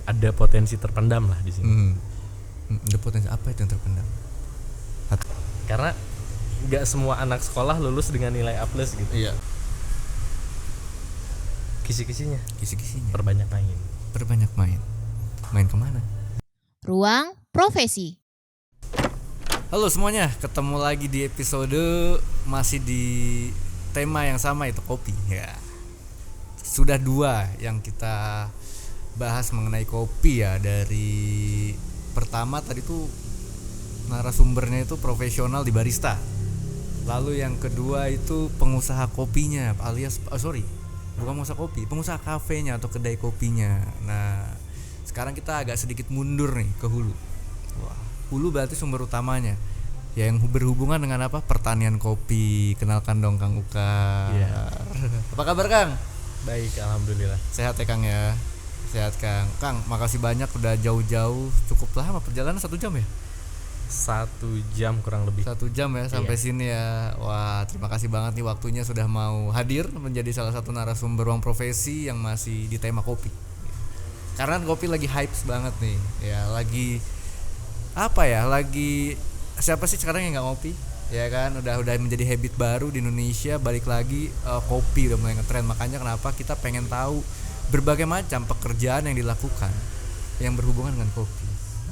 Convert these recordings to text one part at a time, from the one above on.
ada potensi terpendam lah di sini. Ada potensi apa itu yang terpendam? Karena nggak semua anak sekolah lulus dengan nilai A+ gitu. Iya. Kisi-kisinya Perbanyak main. Main kemana? Ruang Profesi. Halo semuanya, ketemu lagi di episode masih di tema yang sama, itu kopi ya. Sudah 2 yang kita bahas mengenai kopi ya. Dari pertama tadi tuh narasumbernya itu profesional di barista. Lalu yang kedua itu pengusaha kopinya, alias bukan pengusaha kopi, pengusaha kafenya atau kedai kopinya. Nah, sekarang kita agak sedikit mundur nih ke hulu. Wah, hulu berarti sumber utamanya ya, yang berhubungan dengan apa? Pertanian kopi. Kenalkan dong Kang Ukar. Iya. Apa kabar Kang? Baik, alhamdulillah. Sehat ya Kang ya? Sehat Kang. Kang, makasih banyak udah jauh-jauh, cukup lama perjalanan 1 jam ya? 1 jam kurang lebih. 1 jam ya sampai sini ya. Wah, terima kasih banget nih waktunya sudah mau hadir menjadi salah satu narasumber Ruang Profesi yang masih di tema kopi. Karena kopi lagi hype banget nih. Ya, lagi apa ya? Lagi siapa sih sekarang yang enggak ngopi? Ya kan, udah menjadi habit baru di Indonesia. Balik lagi kopi udah mulai ngetren. Makanya kenapa kita pengen tahu berbagai macam pekerjaan yang dilakukan yang berhubungan dengan kopi.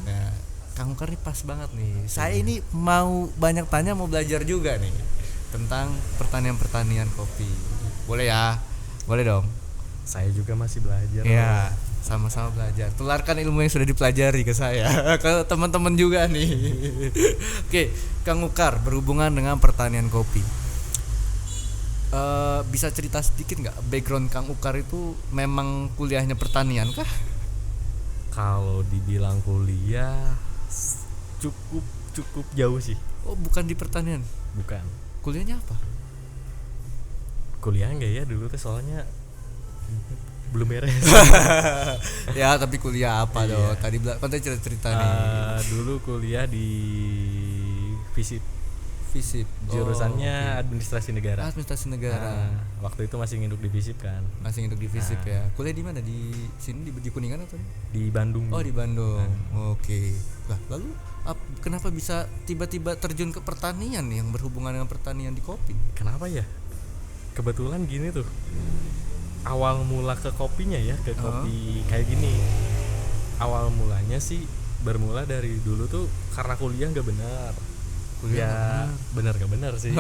Nah, Kang Ukar nih pas banget nih. Saya ini mau banyak tanya, mau belajar juga nih tentang pertanian kopi. Boleh ya? Boleh dong. Saya juga masih belajar. Ya, sama-sama belajar. Tularkan ilmu yang sudah dipelajari ke saya, ke teman-teman juga nih. Oke, Kang Ukar berhubungan dengan pertanian kopi. Bisa cerita sedikit nggak background Kang Ukar itu memang kuliahnya pertanian kah? Kalau dibilang kuliah cukup jauh sih. Oh, bukan di pertanian. Bukan. Kuliahnya apa? Kuliah enggak ya dulu tuh, soalnya belum beres. Ya, tapi kuliah apa dong? Tadi cerita nih. Dulu kuliah di FISIP. Jurusannya Administrasi Negara. Waktu itu masih nginduk di FISIP kan. Ya. Kuliah di mana? Di sini di Kuningan atau di Bandung? Oh, di Bandung. Oke. Lah, lalu kenapa bisa tiba-tiba terjun ke pertanian nih, yang berhubungan dengan pertanian di kopi? Kenapa ya? Kebetulan gini tuh. Awal mula ke kopinya ya, ke kopi kayak gini. Awal mulanya sih bermula dari dulu tuh karena kuliah enggak benar. Bener gak bener sih.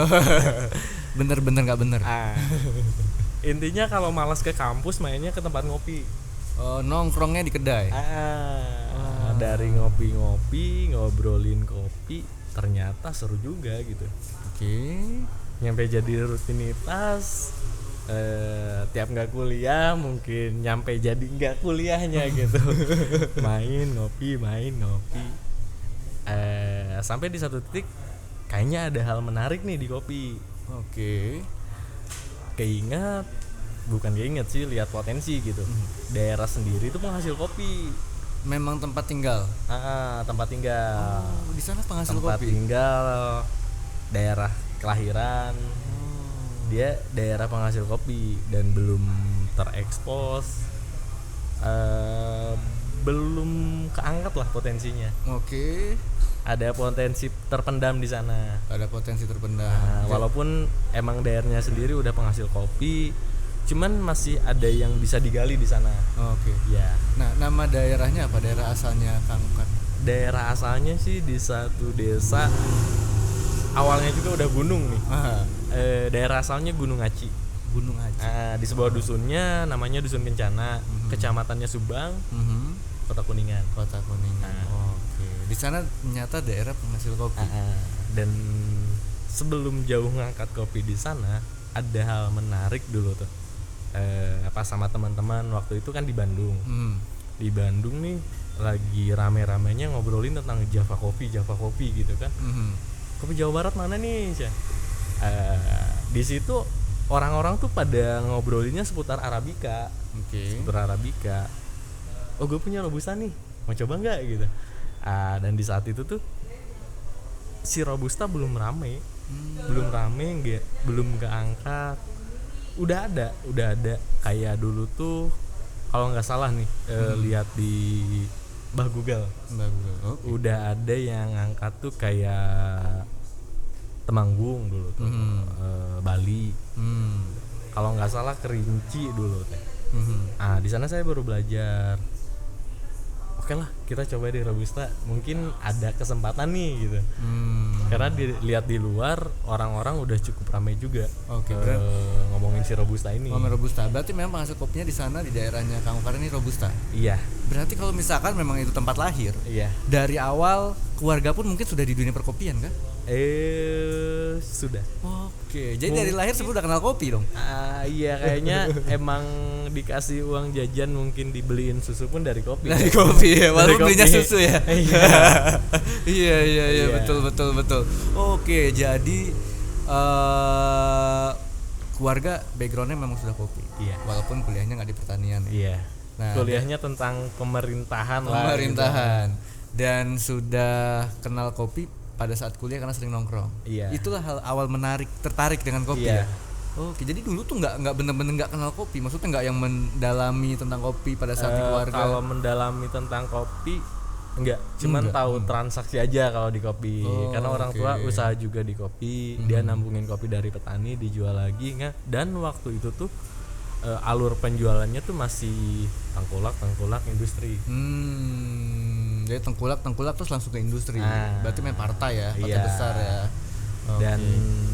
Bener gak bener. Intinya kalau malas ke kampus, mainnya ke tempat ngopi. Nongkrongnya di kedai. Dari ngopi-ngopi, ngobrolin kopi, ternyata seru juga gitu. Oke. Nyampe jadi rutinitas. Tiap nggak kuliah mungkin nyampe jadi nggak kuliahnya gitu. main ngopi. Sampai di satu titik kayaknya ada hal menarik nih di kopi. Oke. Keinget sih, lihat potensi gitu. Daerah sendiri itu penghasil kopi. Memang tempat tinggal. Tempat tinggal. Di sana penghasil tempat kopi. Tempat tinggal, daerah kelahiran. Dia daerah penghasil kopi dan belum terekspos. Belum keangkat lah potensinya. Oke. Ada potensi terpendam di sana. Walaupun emang daerahnya sendiri udah penghasil kopi, cuman masih ada yang bisa digali di sana. Oke. Ya. Nah, nama daerahnya apa? Daerah asalnya Kang Ukar? Daerah asalnya sih di satu desa. Awalnya juga udah gunung nih. Daerah asalnya Gunung Aci. Di sebuah dusunnya namanya Dusun Kencana, kecamatannya Subang, Kota Kuningan. Oke. Di sana nyata daerah penghasil kopi. Dan sebelum jauh ngangkat kopi di sana, ada hal menarik dulu tuh. Pas sama teman-teman waktu itu kan di Bandung. Di Bandung nih lagi rame-ramenya ngobrolin tentang Java Kopi gitu kan. Kopi Jawa Barat mana nih? Di situ orang-orang tuh pada ngobrolinnya seputar Arabica. Seputar Arabica. Oh, gue punya Robusta nih, mau coba nggak gitu. Dan di saat itu tuh si Robusta belum rame, belum keangkat. Udah ada kayak dulu tuh kalau nggak salah nih lihat di Google. Udah ada yang ngangkat tuh kayak Temanggung dulu tuh, Bali. Kalau nggak salah Kerinci dulu teh. Di sana saya baru belajar. Oke lah, kita coba di Robusta, mungkin ada kesempatan nih gitu. Karena dilihat di luar orang-orang udah cukup ramai juga. Ngomongin si Robusta ini. Ngomongin Robusta, berarti memang penghasil kopinya di sana di daerahnya Kang Ukar ini Robusta. Iya. Berarti kalau misalkan memang itu tempat lahir, Iya. dari awal keluarga pun mungkin sudah di dunia perkopian kan? Sudah. Oke, jadi dari lahir sebelum udah kenal kopi dong. Iya kayaknya emang dikasih uang jajan mungkin dibeliin susu pun dari kopi. Dari kopi ya, walaupun Dari belinya kopi. susu ya. Iya Iya. betul. Oke, jadi keluarga backgroundnya memang sudah kopi. Iya. Walaupun kuliahnya nggak di pertanian. Iya. Nah, kuliahnya tentang pemerintahan lah. Pemerintahan. Dan sudah kenal kopi pada saat kuliah karena sering nongkrong. Iya. Itulah hal awal tertarik dengan kopi Iya. ya. Oke, jadi dulu tuh nggak bener-bener nggak kenal kopi, maksudnya nggak yang mendalami tentang kopi pada saat di keluarga. Kalau mendalami tentang kopi enggak, cuman Enggak. tahu transaksi aja kalau di kopi. Karena orang tua usaha juga di kopi, dia nambungin kopi dari petani dijual lagi nggak. Dan waktu itu tuh alur penjualannya tuh masih tengkulak industri. Jadi tengkulak terus langsung ke industri. Berarti main partai ya, partai Iya. besar ya. Dan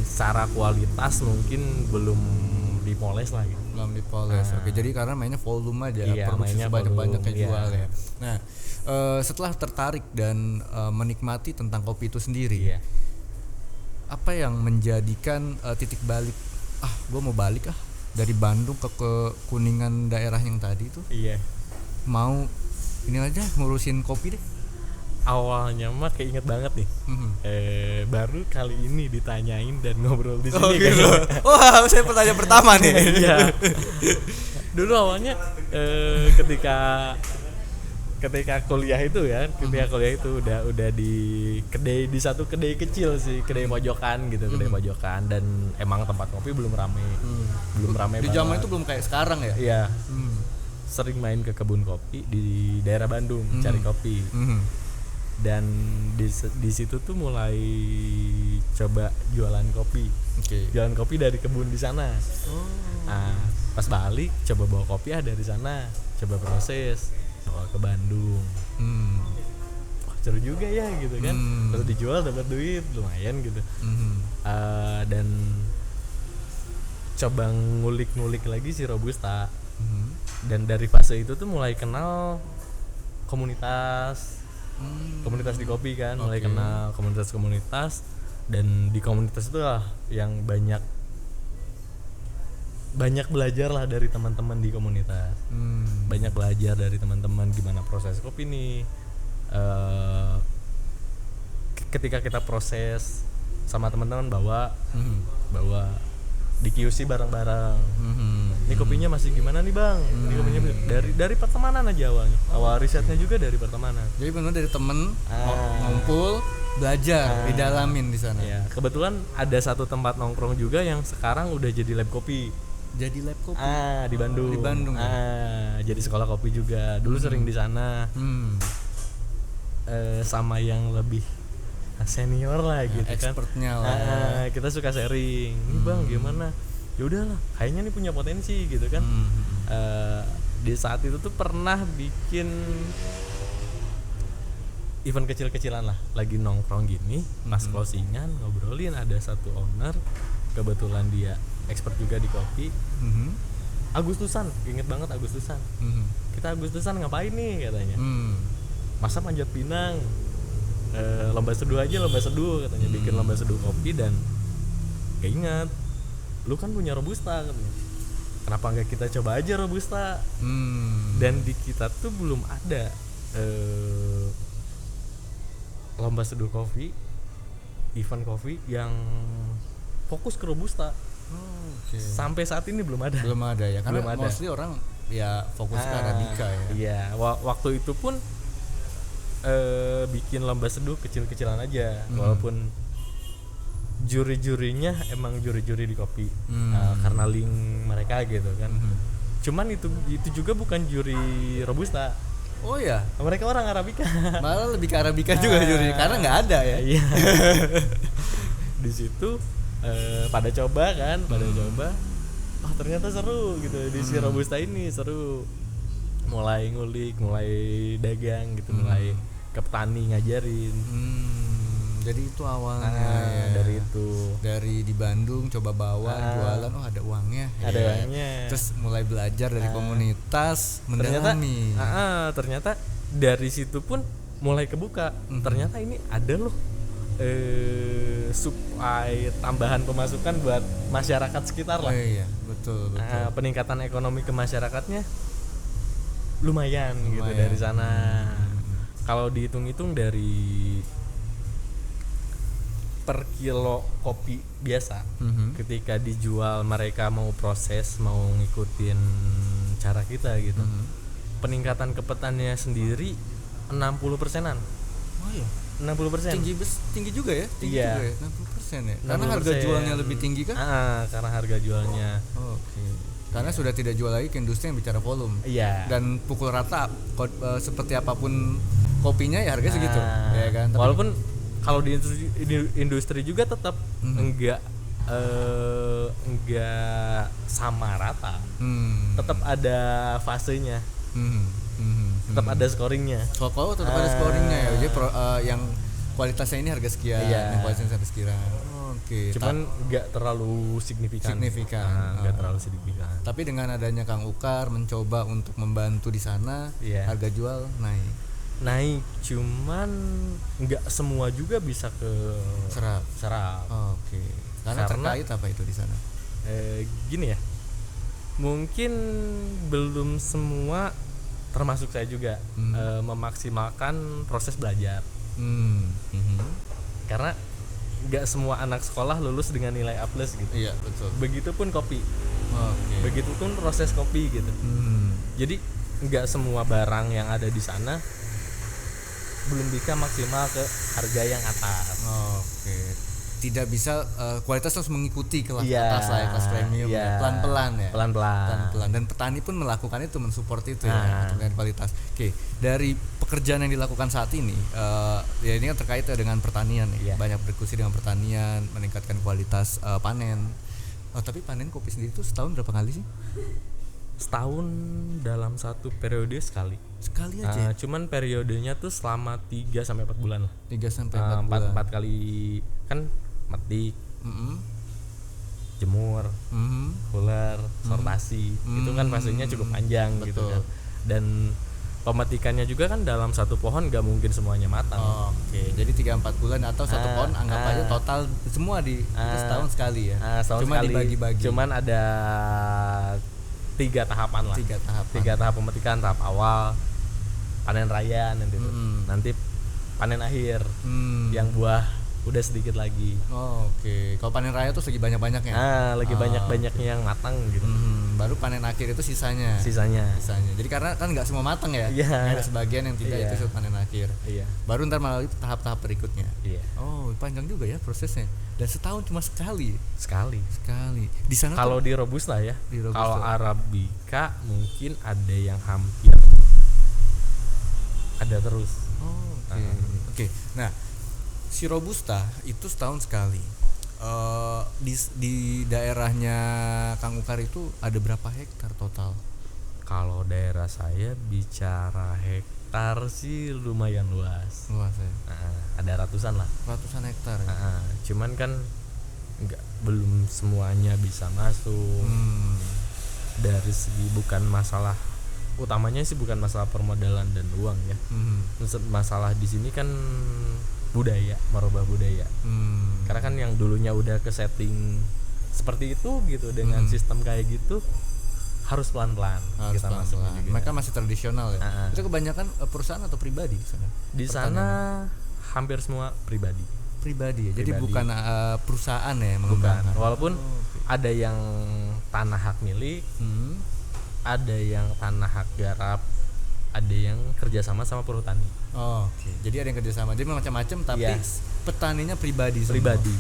secara kualitas mungkin belum dipoles lah gitu. Belum dipoles. Oke, jadi karena mainnya volume aja, Iya, produksi mainnya sebanyak-banyaknya volume, jual iya. ya. Nah, setelah tertarik dan menikmati tentang kopi itu sendiri, Iya. apa yang menjadikan titik balik? Gue mau balik dari Bandung ke Kuningan daerah yang tadi tuh. Iya. Mau ini aja ngurusin kopi deh. Awalnya mah keinget banget nih. Baru kali ini ditanyain dan ngobrol di sini. Gitu. Wah, saya pertanyaan pertama nih. Iya. Dulu awalnya ketika kuliah itu ya, udah di kedai, di satu kedai kecil sih, kedai pojokan gitu, kedai pojokan, dan emang tempat kopi belum rame. Belum rame Di banget. zaman itu belum kayak sekarang ya. Iya. Sering main ke kebun kopi di daerah Bandung cari kopi. Dan di situ tuh mulai coba jualan kopi. Jualan kopi dari kebun di sana. Pas balik coba bawa kopi dari sana, coba proses, bawa ke Bandung. Wah, seru juga ya gitu kan. Terus dijual dapat duit lumayan gitu. Dan coba ngulik-ngulik lagi si Robusta. Dan dari fase itu tuh mulai kenal komunitas di kopi kan. Mulai kenal komunitas, dan di komunitas itu lah yang banyak belajar lah dari teman-teman di komunitas. Banyak belajar dari teman-teman gimana proses kopi nih. Ketika kita proses sama teman-teman bawa di QC bareng-bareng. Ini kopinya masih gimana nih bang? Ini kopinya dari pertemanan aja awalnya. Awal risetnya juga dari pertemanan. Jadi benar dari temen ngumpul, belajar, didalamin di sana. Ya, kebetulan ada satu tempat nongkrong juga yang sekarang udah jadi lab kopi. Jadi lab kopi. Di Bandung. Di Bandung. Jadi sekolah kopi juga. Dulu sering di sana. Sama yang lebih senior lah gitu kan. Expertnya lah. Kita suka sharing. Nih bang gimana? Ya udahlah, kayaknya nih punya potensi gitu kan. Di saat itu tuh pernah bikin event kecil-kecilan lah, lagi nongkrong gini, pas closingan ngobrolin, ada satu owner, kebetulan dia expert juga di kopi. Agustusan, inget banget Agustusan. Kita Agustusan ngapain nih katanya. Masa Panjat Pinang, lomba seduh katanya, bikin lomba seduh kopi. Dan keinget, lu kan punya Robusta katanya, kenapa nggak kita coba aja Robusta. Dan di kita tuh belum ada lomba seduh kopi, event kopi yang fokus ke Robusta. Sampai saat ini belum ada Ya, karena belum ada. mostly orang ya fokus ke Arabica ya. Iya, waktu itu pun bikin lomba seduh kecil-kecilan aja, walaupun juri-jurinya emang juri-juri di kopi, karena link mereka gitu kan. Cuman itu juga bukan juri robusta. Oh ya, Mereka orang Arabica. malah lebih ke Arabica juga juri karena nggak ada ya. Iya. Di situ pada coba. Oh ternyata seru gitu di si robusta ini seru. Mulai ngulik, mulai dagang gitu, mulai ke petani ngajarin. Jadi itu awalnya ya. Dari itu. Dari di Bandung coba bawa jualan, oh ada uangnya. Ada ya. uangnya. Terus mulai belajar dari komunitas, Ternyata mendalami. ternyata dari situ pun mulai kebuka. Ternyata ini ada loh supaya tambahan pemasukan buat masyarakat sekitar Oh lah. iya, betul. Peningkatan ekonomi ke masyarakatnya lumayan gitu Lumayan. dari sana. Kalau dihitung-hitung dari per kilo kopi biasa, ketika dijual mereka mau proses, mau ngikutin cara kita gitu. Peningkatan ke petaninya sendiri 60%-an. Oh iya. 60%. Tinggi juga ya? Tinggi Iya. juga ya? 60% ya? Karena harga 60%. jualnya lebih tinggi kan? Karena harga jualnya. Oke. Karena sudah tidak jual lagi ke industri yang bicara volume. Iya. Dan pukul rata seperti apapun kopinya ya harganya segitu, ya kan? Tapi Walaupun kalau di industri juga tetap enggak sama rata. Tetap ada fasenya. Tetap ada scoringnya. Kalau tetap ada scoringnya ya. Jadi yang kualitasnya ini harga sekian, Iya. yang kualitasnya harga sekian. Oke. Cuman enggak terlalu signifikan. Enggak terlalu signifikan. Tapi dengan adanya Kang Ukar mencoba untuk membantu di sana, Iya. harga jual naik. Cuman enggak semua juga bisa ke serap. Oke. Karena terkait apa itu di sana? Gini ya. Mungkin belum semua, termasuk saya juga, memaksimalkan proses belajar. Karena nggak semua anak sekolah lulus dengan nilai A+ gitu. Iya, betul. Begitupun kopi. Oke. Begitupun proses kopi gitu. Jadi nggak semua barang yang ada di sana belum bisa maksimal ke harga yang atas. Oke. Tidak bisa kualitas harus mengikuti kelas Iya, atas lah ya, kelas premium iya. ya. Pelan-pelan ya. Pelan-pelan. Dan petani pun melakukan itu, mensupport itu ya untuk kualitas. Oke, dari pekerjaan yang dilakukan saat ini, ya ini kan terkait dengan pertanian ya. Iya. Banyak berdiskusi dengan pertanian, meningkatkan kualitas panen. Tapi panen kopi sendiri itu setahun berapa kali sih? Setahun dalam satu periode sekali. Sekali aja. Cuman periodenya tuh selama 3 sampai 4 bulan lah. 3 sampai 4 bulan. 4 kali kan metik, jemur, fuller, sortasi. Itu kan fasenya cukup panjang gitu kan. Dan pemetikannya juga kan dalam satu pohon gak mungkin semuanya matang. Oke, jadi 3-4 bulan atau satu pohon anggap aja total semua itu setahun sekali ya. Cuma sekali. dibagi-bagi. Cuman ada 3 tahapan lah. 3 tahap pemetikan. Tahap awal panen raya nanti tuh. Nanti panen akhir yang buah udah sedikit lagi. Oke. Kalau panen raya tuh lagi banyak-banyaknya. Lagi banyak-banyaknya yang matang gitu. Baru panen akhir itu sisanya. Jadi karena kan nggak semua matang ya. Iya. Ada sebagian yang tidak, itu panen akhir. Iya. Baru ntar melalui tahap-tahap berikutnya. Iya. Oh, panjang juga ya prosesnya. Dan setahun cuma sekali. Sekali. Di sana Kalau di robusta ya. Di Robusta. Kalau arabica mungkin ada yang hampir ada terus. Oke. Nah, si robusta itu setahun sekali. Di daerahnya Kang Ukar itu ada berapa hektar total? Kalau daerah saya bicara hektar sih lumayan luas. Luas ya. Ada ratusan lah. Ratusan hektar ya. Cuman kan belum semuanya bisa masuk. Dari segi bukan masalah utamanya sih, bukan masalah permodalan dan uang ya. Masalah di sini kan budaya, merubah budaya. Karena kan yang dulunya udah ke setting seperti itu gitu, dengan sistem kayak gitu harus pelan-pelan kita masuk juga. Mereka masih tradisional ya. Itu kebanyakan perusahaan atau pribadi di sana? Di sana hampir semua pribadi ya. Jadi bukan perusahaan ya yang bukan. mengembangkan. Walaupun ada yang tanah hak milik, ada yang tanah hak garap, ada yang kerjasama sama perhutani. Oke. Jadi ada yang kerjasama. Jadi macam-macam, tapi petaninya pribadi semua. Pribadi.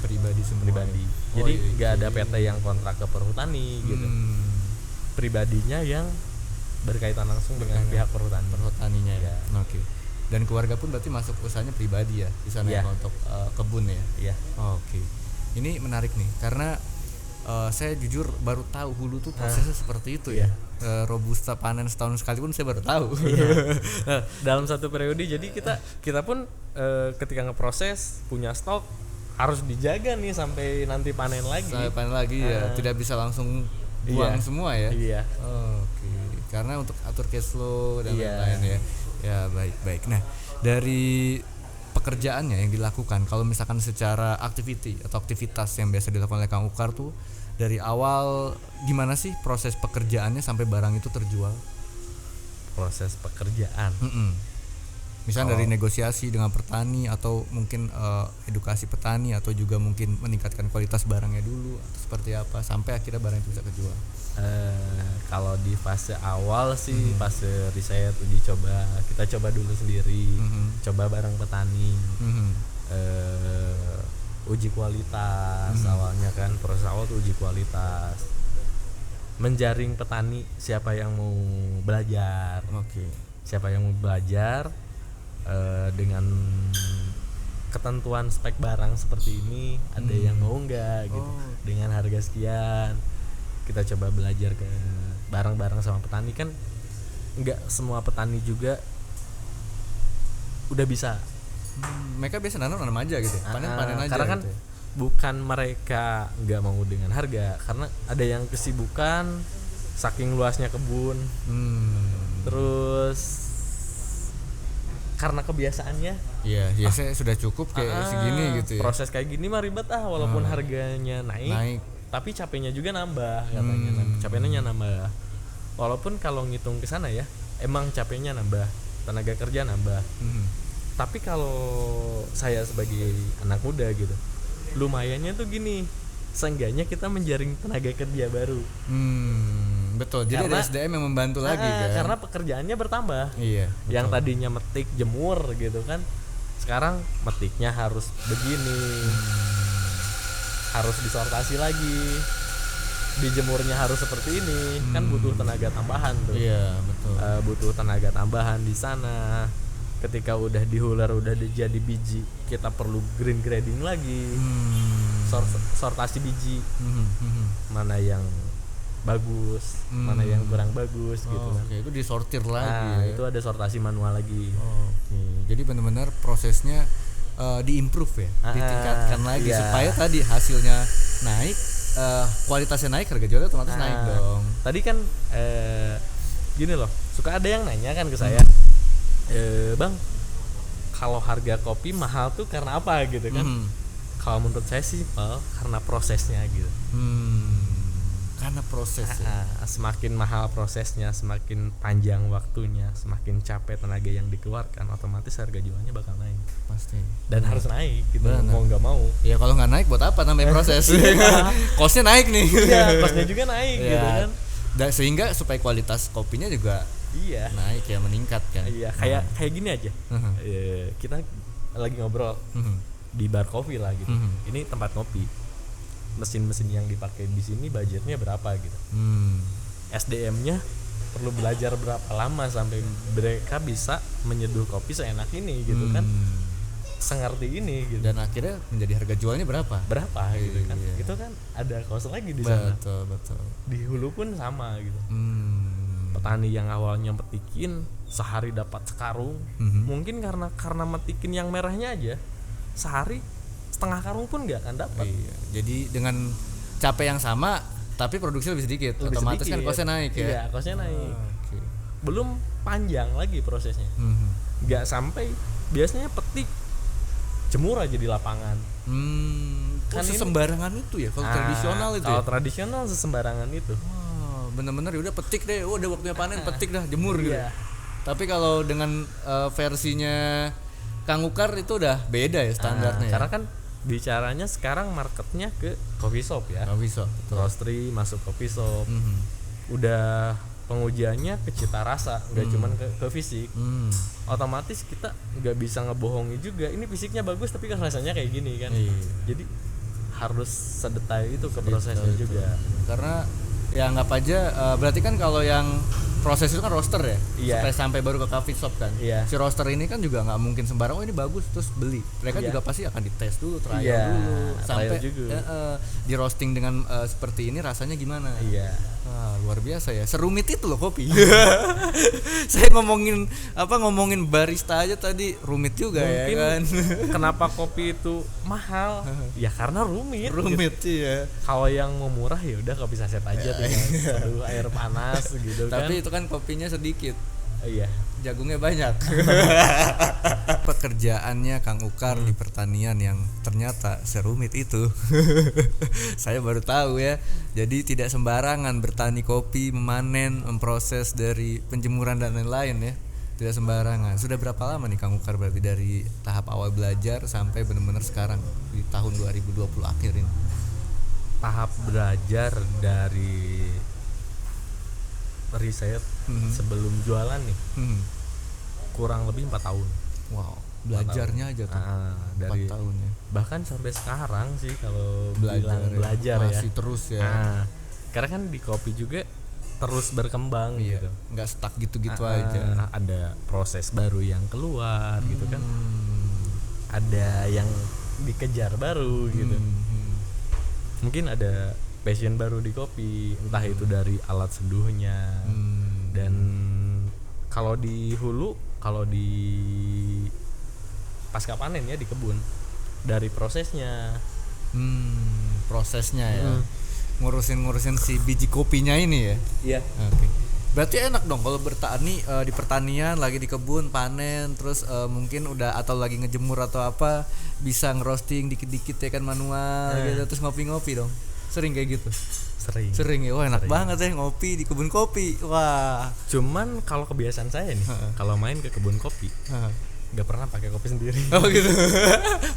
Jadi Jadi nggak ada PT yang kontrak ke perhutani gitu. pribadinya yang berkaitan langsung dengan pihak perhutaninya ya. Ya. Oke. Dan keluarga pun berarti masuk usahanya pribadi ya di sana Iya. ya untuk kebun ya. Iya. Oke. Ini menarik nih karena saya jujur baru tahu hulu tuh prosesnya seperti itu ya. Robusta panen setahun sekali pun saya baru tahu. Nah, dalam satu periode jadi kita pun ketika ngeproses punya stok harus dijaga nih sampai nanti panen lagi. Sampai panen lagi ya, tidak bisa langsung buang semua ya. Iya. Oke. Karena untuk atur cash flow dan Iya. lain-lain ya. Ya baik. Nah, dari pekerjaannya yang dilakukan kalau misalkan secara aktivitas yang biasa dilakukan oleh Kang Ukar tuh dari awal gimana sih proses pekerjaannya sampai barang itu terjual? Proses pekerjaan. Misalnya dari negosiasi dengan petani atau mungkin edukasi petani atau juga mungkin meningkatkan kualitas barangnya dulu atau seperti apa sampai akhirnya barang itu bisa kejual. Kalau di fase awal sih fase riset uji coba, kita coba dulu sendiri, coba bareng petani, uji kualitas. Awalnya kan proses awal tuh uji kualitas, menjaring petani siapa yang mau belajar. Siapa yang mau belajar dengan ketentuan spek barang seperti ini, ada yang mau nggak gitu, dengan harga sekian. Kita coba belajar ke bareng-bareng sama petani, kan nggak semua petani juga udah bisa. Mereka biasa nanam aja gitu, panen aja. Karena kan gitu ya. bukan mereka nggak mau dengan harga, karena ada yang kesibukan saking luasnya kebun, terus karena kebiasaannya. Iya, saya sudah cukup kayak segini gitu ya. Proses kayak gini mah ribet walaupun harganya naik, tapi capeknya juga nambah katanya. Capeknya nambah. Walaupun kalau ngitung ke sana ya, emang capeknya nambah, tenaga kerja nambah. Tapi kalau saya sebagai anak muda gitu, lumayannya tuh gini, seenggaknya kita menjaring tenaga kerja baru. Betul. Jadi ada SDM yang membantu lagi kan. Karena pekerjaannya bertambah. Iya. Betul. Yang tadinya metik jemur gitu kan, sekarang metiknya harus begini, harus disortasi lagi, dijemurnya harus seperti ini, kan butuh tenaga tambahan tuh. Iya betul. Butuh tenaga tambahan di sana. Ketika udah dihular, udah jadi biji, kita perlu green grading lagi, sortasi biji, mana yang bagus, mana yang kurang bagus gitu kan. Itu disortir lagi. Ya? Itu ada sortasi manual lagi. Jadi benar-benar prosesnya diimprove ya, ditingkatkan lagi supaya tadi hasilnya naik, kualitasnya naik, harga jualnya otomatis naik dong. Tadi kan gini loh, suka ada yang nanya kan ke saya, Bang, kalau harga kopi mahal tuh karena apa gitu kan? Kalau menurut saya sih karena prosesnya gitu. Karena proses semakin mahal prosesnya, semakin panjang waktunya, semakin capek tenaga yang dikeluarkan, otomatis harga jualnya bakal naik pasti. Dan harus naik gitu, mau nggak mau. Ya kalau nggak naik buat apa namanya proses? Kosnya naik nih. Iya, kosnya juga naik gitu kan. Dan sehingga supaya kualitas kopinya juga naik ya, meningkat kan. Iya, kayak gini aja. Kita lagi ngobrol di bar kopi lah gitu. Ini tempat kopi. Mesin-mesin yang dipakai di sini budgetnya berapa gitu. SDM-nya perlu belajar berapa lama sampai mereka bisa menyeduh kopi seenak ini gitu kan. Sengerti ini gitu. Dan akhirnya menjadi harga jualnya berapa gitu kan. Itu kan ada cost lagi di sana. Betul. Di hulu pun sama gitu. Petani yang awalnya metikin sehari dapat sekarung, mungkin karena metikin yang merahnya aja sehari setengah karung pun nggak akan dapat. Jadi dengan capek yang sama tapi produksi lebih sedikit, otomatis kan kosnya naik ya. Iya, kosnya naik. Belum panjang lagi prosesnya. Nggak sampai, biasanya petik jemur aja di lapangan. Kan sesembarangan itu ya kalau tradisional itu. Kalau tradisional sesembarangan itu. Bener-bener ya udah petik deh, udah waktunya panen petik dah, jemur gitu. Tapi kalau dengan versinya Kang Ukar itu udah beda ya standarnya. Karena kan bicaranya sekarang marketnya ke coffee shop ya. Coffee shop, roastery masuk coffee shop. Udah pengujiannya ke cita rasa, nggak cuman ke fisik. Otomatis kita nggak bisa ngebohongi juga. Ini fisiknya bagus tapi kan rasanya kayak gini kan. Jadi harus sedetail itu ke prosesnya juga. Karena Ya anggap aja berarti kan kalau yang proses itu kan roaster ya, Iya. sampai baru ke coffee shop kan. Iya. Si roaster ini kan juga nggak mungkin sembarang, oh ini bagus terus beli. Mereka Iya. juga pasti akan dites dulu, trial Iya, dulu, sampai trial juga. di roasting dengan seperti ini rasanya gimana. Iya. Wah, luar biasa ya. Serumit itu loh kopi. Saya ngomongin barista aja tadi rumit juga ya Mungkin kan. kenapa kopi itu mahal? Ya karena rumit. Rumit sih ya. Kalau yang mau murah ya udah kopi saset aja tinggal seduh air panas gitu kan. Tapi itu kan kopinya sedikit, Iya. jagungnya banyak. Pekerjaannya Kang Ukar di pertanian yang ternyata serumit itu. Saya baru tahu ya. Jadi tidak sembarangan bertani kopi, memanen, memproses dari penjemuran dan lain-lain ya. Tidak sembarangan. Sudah berapa lama nih Kang Ukar berarti dari tahap awal belajar sampai benar-benar sekarang di tahun 2020 akhir ini? Tahap belajar dari riset sebelum jualan nih Hmm. kurang lebih 4 tahun. Wow, belajarnya aja tuh. Dari 4 tahun ya. bahkan sampai sekarang sih kalau Belajar, bilang belajar ya. masih terus ya. Karena kan di kopi juga terus berkembang Iya, gitu. nggak stuck gitu-gitu aja. Ada proses baru yang keluar gitu kan. Ada yang dikejar baru gitu. Mungkin ada passion baru di kopi, entah itu dari alat seduhnya. Dan kalau di hulu, kalau di pasca panen ya di kebun, dari prosesnya. Prosesnya ya. Ngurusin si biji kopinya ini ya. Iya. Oke. Berarti enak dong kalau bertani di pertanian, lagi di kebun panen, terus mungkin udah atau lagi ngejemur atau apa, bisa ngerosting dikit-dikit ya kan manual gitu, terus ngopi-ngopi dong. Sering kayak gitu. Sering ya. Wah, enak banget ya ngopi di kebun kopi. Wah. Cuman kalau kebiasaan saya nih, kalau main ke kebun kopi, nggak pernah pakai kopi sendiri. Oh gitu.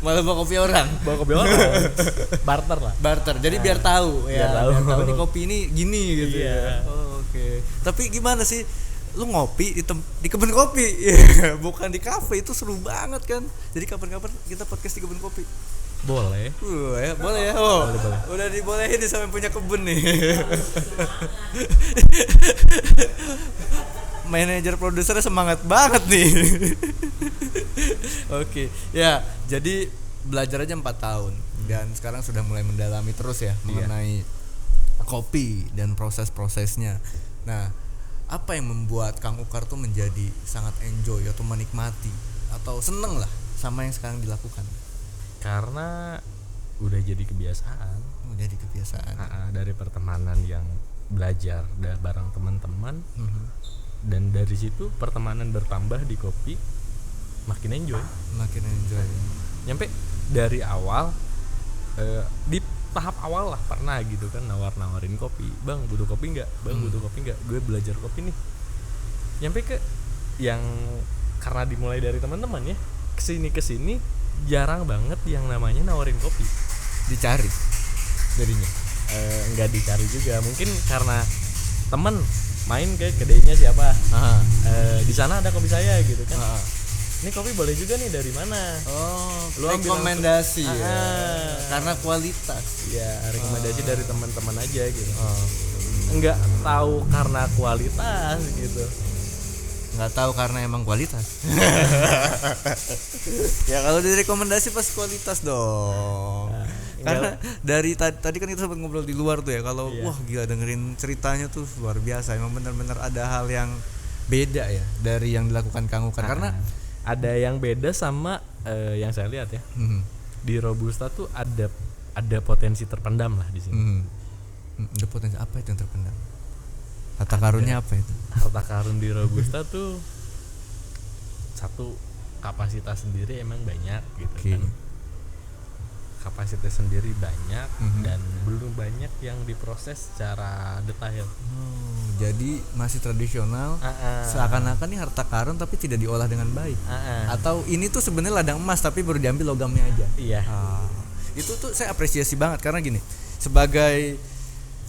Malah bawa kopi orang. Bawa kopi orang. Barter lah. Barter. Jadi biar tahu ya. Biar tahu. Nih kopi ini gini gitu Iya. ya. Oh, oke. Tapi gimana sih? Lu ngopi di kebun kopi. Bukan di kafe, itu seru banget kan. Jadi kapan-kapan kita podcast di kebun kopi. Boleh. Ya, boleh ya. Oh, udah dibolehin nih sampai punya kebun nih. Manajer produsernya semangat banget nih. Oke, ya jadi belajar aja 4 tahun dan sekarang sudah mulai mendalami terus ya mengenai kopi dan proses-prosesnya. Nah, apa yang membuat Kang Ukar tuh menjadi sangat enjoy atau menikmati atau seneng lah sama yang sekarang dilakukan? Karena udah jadi kebiasaan. Dari pertemanan yang belajar bareng teman-teman. Dan dari situ pertemanan bertambah di kopi, makin enjoy. Nyampe dari awal di tahap awal lah pernah gitu kan nawarin kopi, bang butuh kopi nggak, gue belajar kopi nih. Nyampe ke yang karena dimulai dari teman-teman ya, kesini jarang banget yang namanya nawarin kopi. Dicari jadinya. Nggak dicari juga, mungkin karena temen main ke kedainya siapa, di sana ada kopi saya gitu kan. Ini kopi boleh juga nih, dari mana? Lu rekomendasi ya. Karena kualitas. Ya rekomendasi dari teman-teman aja gitu. Nggak tahu karena kualitas gitu. Nggak tahu karena emang kualitas. Ya kalau direkomendasi pasti kualitas dong. Karena dari tadi kan kita sempat ngobrol di luar tuh ya, kalau wah gila dengerin ceritanya tuh luar biasa. Emang benar-benar ada hal yang beda ya dari yang dilakukan Kang Ukar. Karena ada yang beda sama yang saya lihat ya. Di Robusta tuh ada potensi terpendam lah di sini. Ada potensi apa itu yang terpendam? Harta karunnya apa itu? Harta karun di Robusta tuh satu, kapasitas sendiri emang banyak gitu kan. Kapasitas sendiri banyak dan belum banyak yang diproses secara detail. Jadi masih tradisional. Seakan-akan ini harta karun tapi tidak diolah dengan baik. Atau ini tuh sebenarnya ladang emas tapi baru diambil logamnya aja. Iya. Itu tuh saya apresiasi banget karena gini, sebagai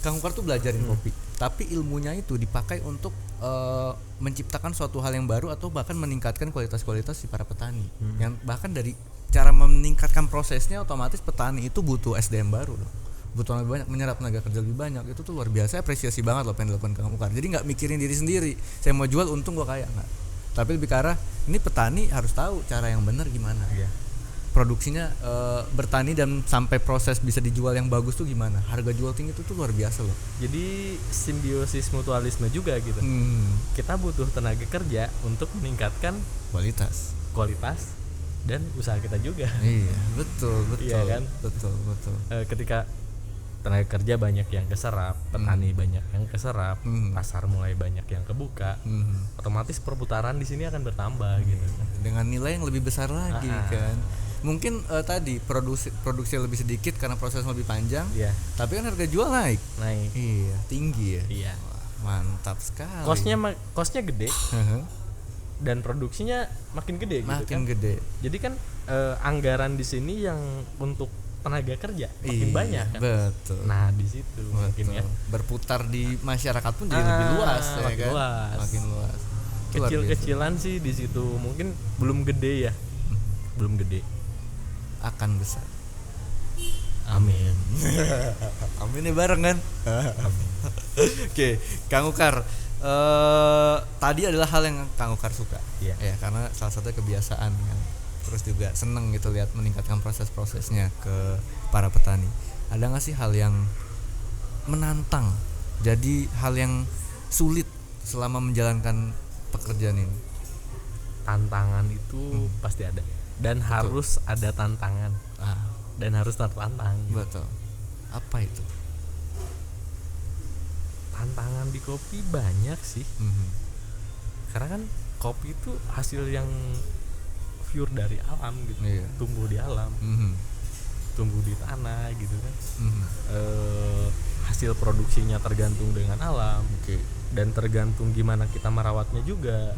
Kang Ukar tuh belajarin kopi, tapi ilmunya itu dipakai untuk menciptakan suatu hal yang baru atau bahkan meningkatkan kualitas-kualitas si para petani. Yang bahkan dari cara meningkatkan prosesnya otomatis petani itu butuh SDM baru loh. kebutuhan lebih banyak, menyerap tenaga kerja lebih banyak, itu tuh luar biasa. Apresiasi banget loh apa yang dilakukan Kang Ukar. Jadi nggak mikirin diri sendiri, saya mau jual untung gue kaya, nggak, tapi lebih ke arah ini petani harus tahu cara yang benar gimana. Produksinya bertani dan sampai proses bisa dijual yang bagus tuh gimana, harga jual tinggi itu tuh luar biasa loh. Jadi simbiosis mutualisme juga gitu. Kita butuh tenaga kerja untuk meningkatkan kualitas dan usaha kita juga. Iya, betul. Iya kan? Betul. Ketika tenaga kerja banyak yang keserap, petani banyak yang keserap, pasar mulai banyak yang kebuka, otomatis perputaran di sini akan bertambah gitu. Dengan nilai yang lebih besar lagi kan. Mungkin tadi produksi lebih sedikit karena proses lebih panjang, tapi kan harga jual naik. Iya, tinggi ya. Iya. Wah, mantap sekali. Kosnya gede. Dan produksinya makin gede gitu kan. Gede. Jadi kan anggaran di sini yang untuk tenaga kerja makin banyak kan. Betul. Nah, di situ mungkin ya berputar di masyarakat pun jadi lebih luas ya makin kan. Luas. Makin luas. Kecil-kecilan sih di situ mungkin belum gede ya. Belum gede. Akan besar. Amin. Amin nih bareng kan. Oke, Kang Ukar. Tadi adalah hal yang Kang Ukar suka, ya karena salah satu kebiasaan kan. Terus juga seneng gitu lihat meningkatkan proses-prosesnya ke para petani. Ada nggak sih hal yang menantang, jadi hal yang sulit selama menjalankan pekerjaan ini? Tantangan itu pasti ada dan harus ada tantangan dan harus tertantang. Betul. Apa itu? Tantangan di kopi banyak sih. Karena kan kopi itu hasil yang pure dari alam gitu. Tumbuh di alam, tumbuh di tanah gitu kan. Hasil produksinya tergantung dengan alam, dan tergantung gimana kita merawatnya juga.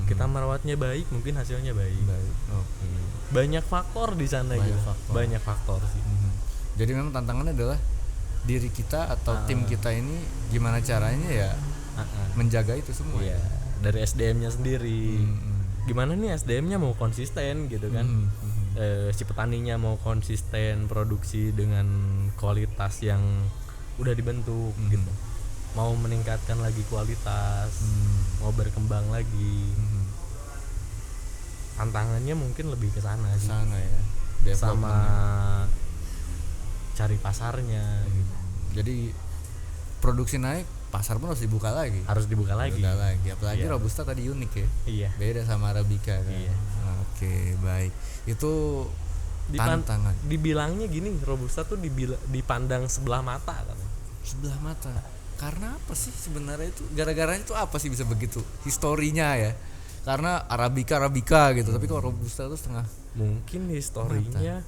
Kita merawatnya baik, mungkin hasilnya baik. Banyak faktor di sana gitu. Banyak faktor sih. Jadi memang tantangannya adalah diri kita atau tim kita ini gimana caranya ya menjaga itu semua. Iya, dari SDM-nya sendiri. Gimana nih SDM-nya mau konsisten gitu kan. Si petaninya mau konsisten produksi dengan kualitas yang udah dibentuk gitu. Mau meningkatkan lagi kualitas, mau berkembang lagi. Tantangannya mungkin lebih ke sana sih. Sama cari pasarnya gitu. Jadi produksi naik, pasar pun harus dibuka lagi. Apalagi Robusta tadi unik ya. Iya. Beda sama Arabica kan. Iya. Oke, baik. Itu tantangan. Dibilangnya gini, Robusta tuh dipandang sebelah mata kan. Sebelah mata. Karena apa sih sebenarnya itu? Gara-garanya itu apa sih bisa begitu? Historinya ya. Karena Arabica gitu, tapi kok Robusta tuh setengah. Mungkin historinya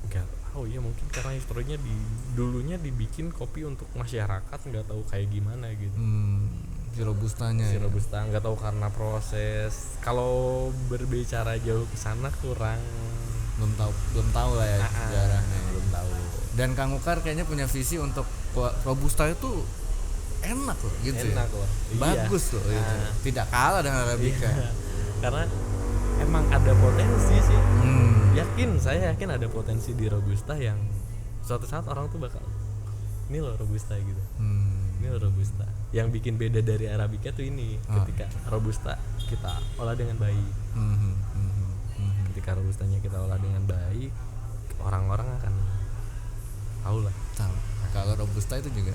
enggak tahu ya, mungkin karena historinya dulunya dibikin kopi untuk masyarakat, nggak tahu kayak gimana gitu. Si Robustanya. Robusta nggak tahu karena proses. Kalau berbicara jauh ke sana kurang, belum tahu lah ya sejarahnya. Belum tahu. Dan Kang Ukar kayaknya punya visi untuk Robusta itu enak loh gitu. Enak loh. Bagus loh gitu. Tidak kalah dengan Arabica. Karena emang ada potensi sih. Saya yakin ada potensi di Robusta yang suatu saat orang tuh bakal, ini loh Robusta gitu. Ini loh Robusta. Yang bikin beda dari Arabica tuh ini, ketika Robusta kita olah dengan baik. Ketika Robustanya kita olah dengan baik, orang-orang akan tahu lah. Kalau Robusta itu juga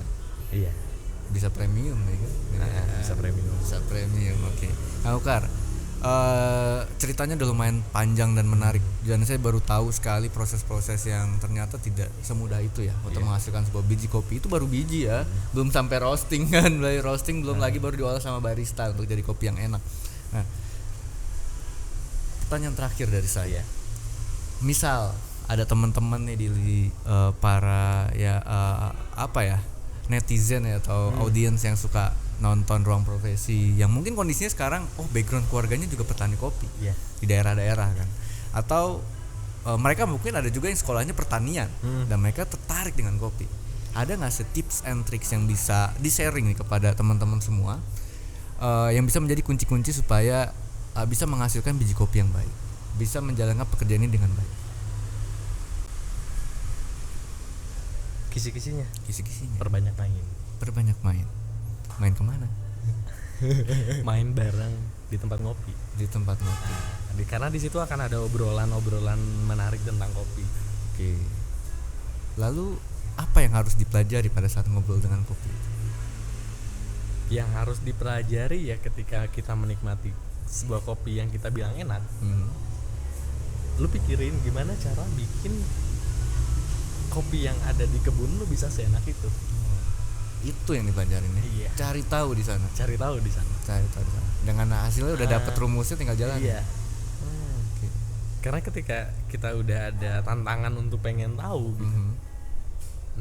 bisa premium ya kan? Bisa premium. Oke. Kang Ukar, ceritanya udah lumayan panjang dan menarik, dan saya baru tahu sekali proses-proses yang ternyata tidak semudah itu ya untuk menghasilkan sebuah biji kopi. Itu baru biji ya, belum sampai roasting kan, belum lagi baru diolah sama barista untuk jadi kopi yang enak. Nah, pertanyaan terakhir dari saya, misal ada teman-teman nih di para netizen ya atau audiens yang suka nonton Ruang Profesi, yang mungkin kondisinya sekarang background keluarganya juga petani kopi di daerah-daerah kan, atau mereka mungkin ada juga yang sekolahnya pertanian dan mereka tertarik dengan kopi. Ada nggak sih tips and tricks yang bisa di-sharing nih kepada teman-teman semua, yang bisa menjadi kunci-kunci supaya bisa menghasilkan biji kopi yang baik, bisa menjalankan pekerjaan ini dengan baik? Kisi-kisinya Kisi-kisinya. perbanyak main. Perbanyak main. Main kemana? Main bareng di tempat ngopi. Di tempat ngopi. Karena di situ akan ada obrolan menarik tentang kopi. Oke. Lalu apa yang harus dipelajari pada saat ngobrol dengan kopi? Yang harus dipelajari ya ketika kita menikmati sebuah kopi yang kita bilang enak, lu pikirin gimana cara bikin kopi yang ada di kebun lu bisa seenak itu. Itu yang dipelajarin ya. Iya. Cari tahu di sana. Cari tahu di sana. Dengan hasilnya udah dapat rumusnya, tinggal jalan. Iya. Oke. Karena ketika kita udah ada tantangan untuk pengen tahu gitu,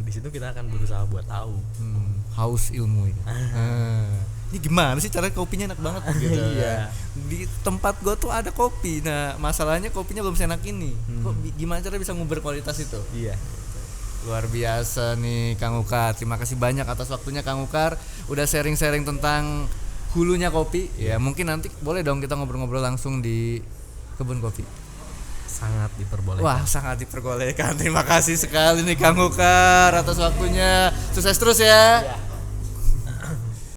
di situ kita akan berusaha buat tahu. Haus ilmu ya. Ini gimana sih cara kopinya enak banget gitu. Iya. Di tempat gua tuh ada kopi. Nah, masalahnya kopinya belum seenak ini. Kok gimana cara bisa nguber kualitas itu? Iya. Luar biasa nih Kang Ukar. Terima kasih banyak atas waktunya Kang Ukar. Udah sharing-sharing tentang hulunya kopi. Ya, mungkin nanti boleh dong kita ngobrol-ngobrol langsung di kebun kopi. Sangat diperbolehkan. Wah, sangat diperbolehkan. Terima kasih sekali nih Kang Ukar atas waktunya. Sukses terus ya.